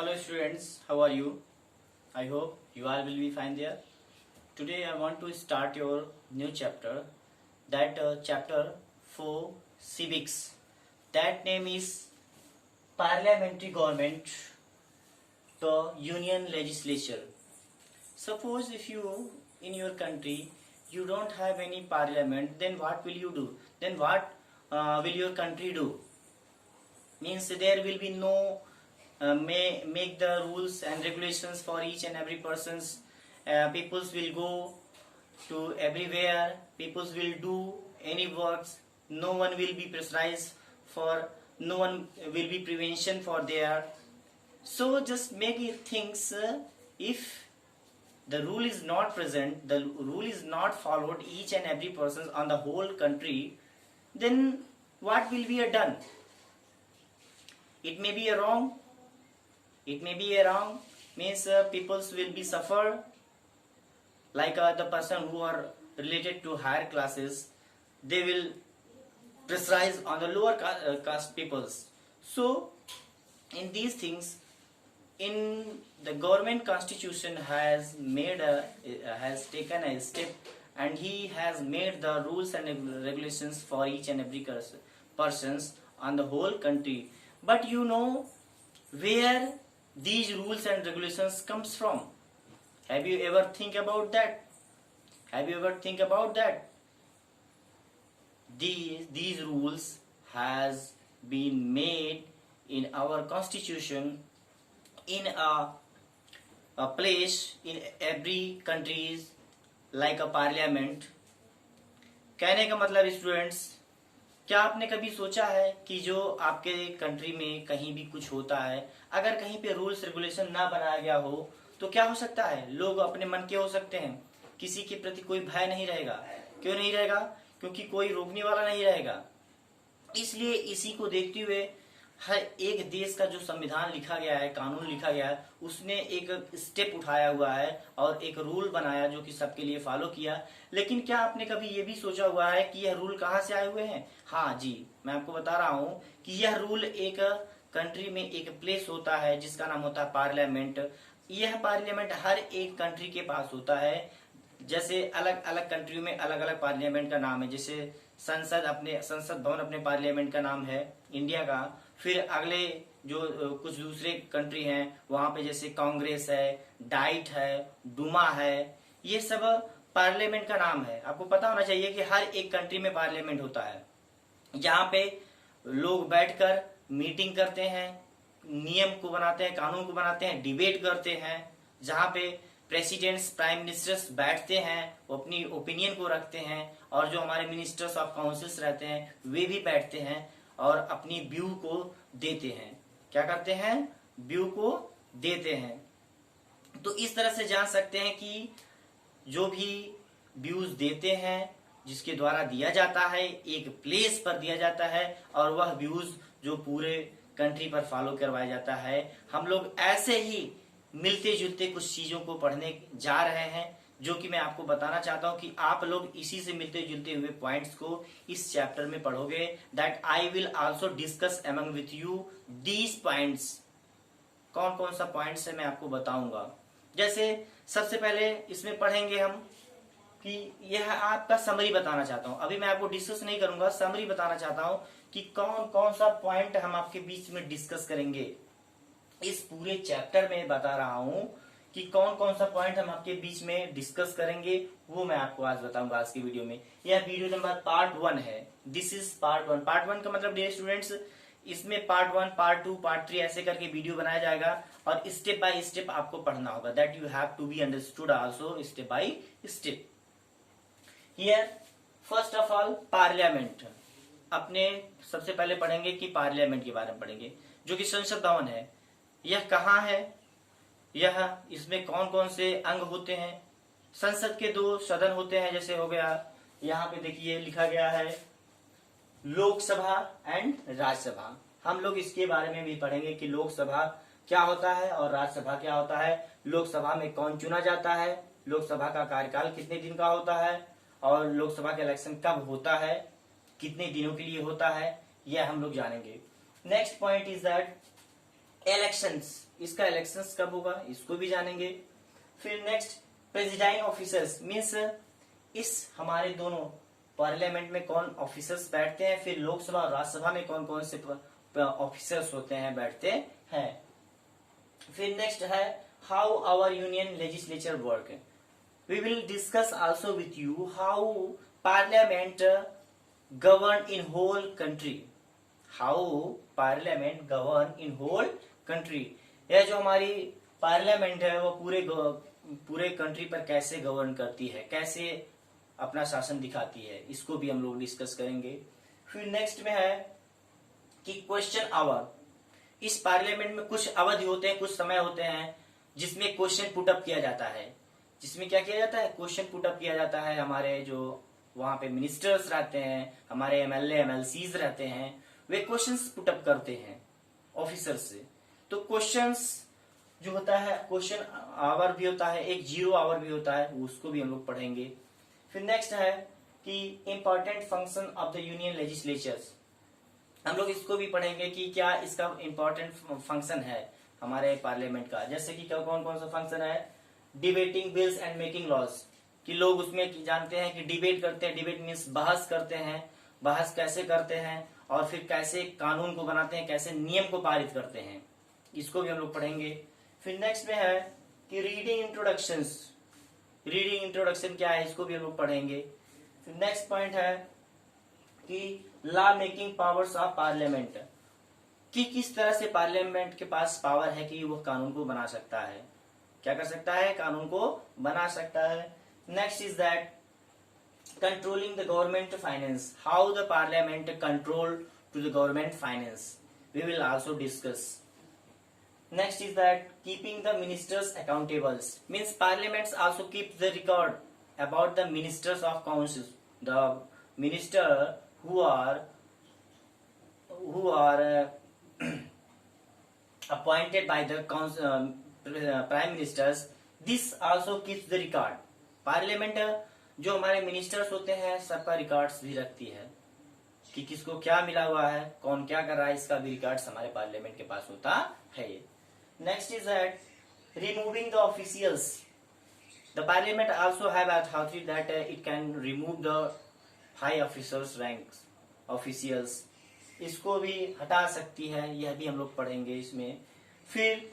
Hello students, how are you? I hope you all will be fine there. Today I want to start your new chapter, that chapter 4 civics. That name is parliamentary government, the union legislature. Suppose if you in your country you don't have any parliament, then what will you do? Then what will your country do? Means there will be no may make the rules and regulations for each and every person's. Peoples will go to everywhere, peoples will do any works, no one will be pressurized for, no one will be prevention for there. So just make it things, if the rule is not present, the rule is not followed each and every person on the whole country, then what will be done? It may be a wrong, means peoples will be suffer, like the person who are related to higher classes, they will pressurize on the lower caste peoples. So in these things, in the government constitution has made has taken a step, and he has made the rules and regulations for each and every persons on the whole country. But you know where these rules and regulations comes from? Have you ever think about that? These rules has been made in our constitution, in a place in every countries, like a parliament. कहने का मतलब students, क्या आपने कभी सोचा है कि जो आपके कंट्री में कहीं भी कुछ होता है, अगर कहीं पे रूल्स रेगुलेशन ना बनाया गया हो तो क्या हो सकता है? लोग अपने मन के हो सकते हैं, किसी के प्रति कोई भय नहीं रहेगा. क्यों नहीं रहेगा? क्योंकि कोई रोकने वाला नहीं रहेगा. इसलिए इसी को देखते हुए हर एक देश का जो संविधान लिखा गया है, कानून लिखा गया है, उसने एक स्टेप उठाया हुआ है और एक रूल बनाया जो कि सबके लिए फॉलो किया. लेकिन क्या आपने कभी ये भी सोचा हुआ है कि यह रूल कहाँ से आए हुए हैं? हाँ जी, मैं आपको बता रहा हूँ कि यह रूल एक कंट्री में एक प्लेस होता है जिसका नाम होता है पार्लियामेंट. यह पार्लियामेंट हर एक कंट्री के पास होता है. जैसे अलग अलग कंट्रियों में अलग अलग पार्लियामेंट का नाम है. जैसे संसद भवन अपने पार्लियामेंट का नाम है इंडिया का. फिर अगले जो कुछ दूसरे कंट्री हैं वहां पे जैसे कांग्रेस है, डाइट है, डुमा है, ये सब पार्लियामेंट का नाम है. आपको पता होना चाहिए कि हर एक कंट्री में पार्लियामेंट होता है, जहाँ पे लोग बैठकर मीटिंग करते हैं, नियम को बनाते हैं, कानून को बनाते हैं, डिबेट करते हैं, जहाँ पे प्रेसिडेंट्स, प्राइम मिनिस्टर्स बैठते हैं, वो अपनी ओपिनियन को रखते हैं, और जो हमारे मिनिस्टर्स ऑफ काउंसिल्स रहते हैं वे भी बैठते हैं और अपनी व्यू को देते हैं. क्या करते हैं? व्यू को देते हैं. तो इस तरह से जान सकते हैं कि जो भी व्यूज देते हैं, जिसके द्वारा दिया जाता है, एक प्लेस पर दिया जाता है, और वह व्यूज जो पूरे कंट्री पर फॉलो करवाया जाता है. हम लोग ऐसे ही मिलते जुलते कुछ चीजों को पढ़ने जा रहे हैं, जो कि मैं आपको बताना चाहता हूं कि आप लोग इसी से मिलते जुलते हुए पॉइंट्स को इस चैप्टर में पढ़ोगे. That I will also discuss among with you these points. कौन कौन सा पॉइंट्स है मैं आपको बताऊंगा. जैसे सबसे पहले इसमें पढ़ेंगे हम कि यह आपका समरी बताना चाहता हूं. अभी मैं आपको डिस्कस नहीं करूंगा, समरी बताना चाहता हूं कि कौन कौन सा पॉइंट हम आपके बीच में डिस्कस करेंगे. इस पूरे चैप्टर में बता रहा हूं कि कौन कौन सा पॉइंट हम आपके बीच में डिस्कस करेंगे, वो मैं आपको आज बताऊंगा आज की वीडियो में. यह वीडियो नंबर पार्ट 1 है. This is part 1. पार्ट 1 का मतलब डियर स्टूडेंट्स, इसमें पार्ट 1, पार्ट 2, पार्ट 3 ऐसे करके वीडियो बनाया जाएगा, और स्टेप बाय स्टेप आपको पढ़ना होगा. That you have to be understood also step by step. Here first of all parliament. अपने सबसे पहले पढ़ेंगे कि पार्लियामेंट के बारे में पढ़ेंगे, जो कि संसद भवन है. यह कहाँ है, यह इसमें कौन कौन से अंग होते हैं. संसद के 2 सदन होते हैं. जैसे हो गया, यहाँ पे देखिए लिखा गया है लोकसभा एंड राज्यसभा. हम लोग इसके बारे में भी पढ़ेंगे कि लोकसभा क्या होता है और राज्यसभा क्या होता है. लोकसभा में कौन चुना जाता है, लोकसभा का कार्यकाल कितने दिन का होता है, और लोकसभा का इलेक्शन कब होता है, कितने दिनों के लिए होता है, यह हम लोग जानेंगे. Next point is that elections, इसका इलेक्शंस कब होगा इसको भी जानेंगे। फिर नेक्स्ट प्रेसिडाइंग ऑफिसर्स मीन्स इस हमारे दोनों पार्लियामेंट में कौन ऑफिसर्स बैठते हैं, फिर लोकसभा और राज्यसभा में कौन कौन से ऑफिसर्स होते हैं बैठते हैं। फिर नेक्स्ट है how our union legislature work. We will discuss also with you how parliament govern in whole country, how parliament govern in whole country. यह जो हमारी पार्लियामेंट है वो पूरे कंट्री पर कैसे गवर्न करती है, कैसे अपना शासन दिखाती है, इसको भी हम लोग डिस्कस करेंगे। फिर नेक्स्ट में है कि क्वेश्चन आवर। इस पार्लियामेंट में कुछ अवधि होते हैं, कुछ समय होते हैं जिसमें क्वेश्चन पुटअप किया जाता है। जिसमें क्या किया जाता है, क्वेश्चन पुटअप किया जाता है। हमारे जो वहां पे मिनिस्टर्स रहते हैं, हमारे एमएलए एमएलसीज रहते हैं, वे क्वेश्चंस पुटअप करते हैं ऑफिसर से। तो क्वेश्चंस जो होता है, क्वेश्चन आवर भी होता है, एक 0 आवर भी होता है, उसको भी हम लोग पढ़ेंगे। फिर नेक्स्ट है कि important function of the union legislatures. हम लोग इसको भी पढ़ेंगे कि क्या इसका इंपॉर्टेंट फंक्शन है हमारे पार्लियामेंट का। जैसे कि कौन कौन सा फंक्शन है, debating bills and making laws, कि लोग उसमें जानते हैं कि डिबेट करते हैं। डिबेट मीन्स बहस करते हैं, बहस कैसे करते हैं और फिर कैसे कानून को बनाते हैं, कैसे नियम को पारित करते हैं, इसको भी हम लोग पढ़ेंगे। फिर नेक्स्ट में है कि रीडिंग इंट्रोडक्शंस, रीडिंग इंट्रोडक्शन क्या है इसको भी हम लोग पढ़ेंगे। फिर नेक्स्ट पॉइंट है कि law making powers of parliament, कि किस तरह से पार्लियामेंट के पास पावर है कि वो कानून को बना सकता है, क्या कर सकता है, कानून को बना सकता है। Next is that controlling the government finance, how the parliament control to the government finance, we will also discuss. Next is that keeping the ministers accountable, means parliaments also keep the record about the ministers of councils, the minister who are appointed by the prime ministers. This also keeps the record. Parliament जो हमारे ministers होते हैं सबका records भी रखती है कि किसको क्या मिला हुआ है, कौन क्या कर रहा है, इसका भी रिकॉर्ड्स हमारे पार्लियामेंट के पास होता है। Next is that removing the officials. The parliament also have authority that it can remove the high officers ranks, officials, इसको भी हटा सकती है, यह भी हम लोग पढ़ेंगे इसमें। फिर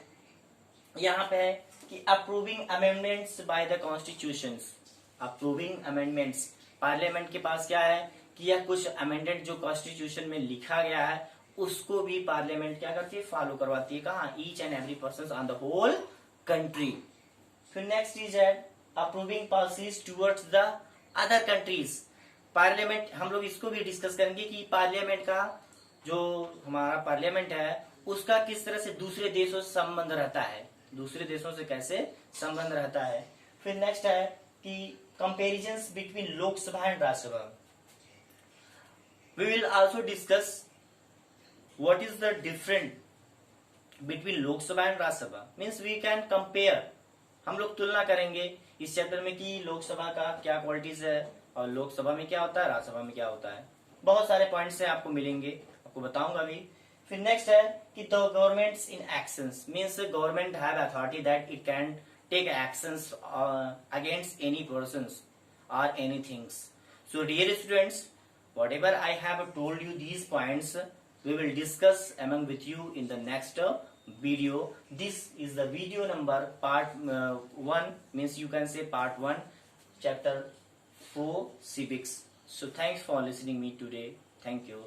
यहाँ पे है कि approving amendments by the constitutions, approving amendments, parliament के पास क्या है कि यह कुछ अमेंडमेंट जो कॉन्स्टिट्यूशन में लिखा गया है उसको भी पार्लियामेंट क्या करती है, फॉलो करवाती है। कहाँ, each and every person on the whole country. फिर next is approving policies towards the other countries. Parliament हम लोग इसको भी डिस्कस करेंगे कि पार्लियामेंट का जो हमारा पार्लियामेंट है उसका किस तरह से दूसरे देशों से संबंध रहता है, दूसरे देशों से कैसे संबंध रहता है। फिर नेक्स्ट है कि comparisons between Lok Sabha and Rajya Sabha. We will also discuss what is the different between Lok Sabha and Rajya Sabha, means we can compare, हम लोग तुलना करेंगे इस चैप्टर में कि लोकसभा का क्या क्वालिटीज है और लोकसभा में क्या होता है, राज्यसभा में क्या होता है। बहुत सारे पॉइंट्स हैं आपको मिलेंगे, आपको बताऊंगा भी। फिर नेक्स्ट है कि the governments in actions, means government have authority that it can take actions against any persons और any things. So dear students, whatever I have told you these points, we will discuss among with you in the next video. This is the video number part 1, means you can say part 1, chapter 4 civics. So thanks for listening me today. Thank you.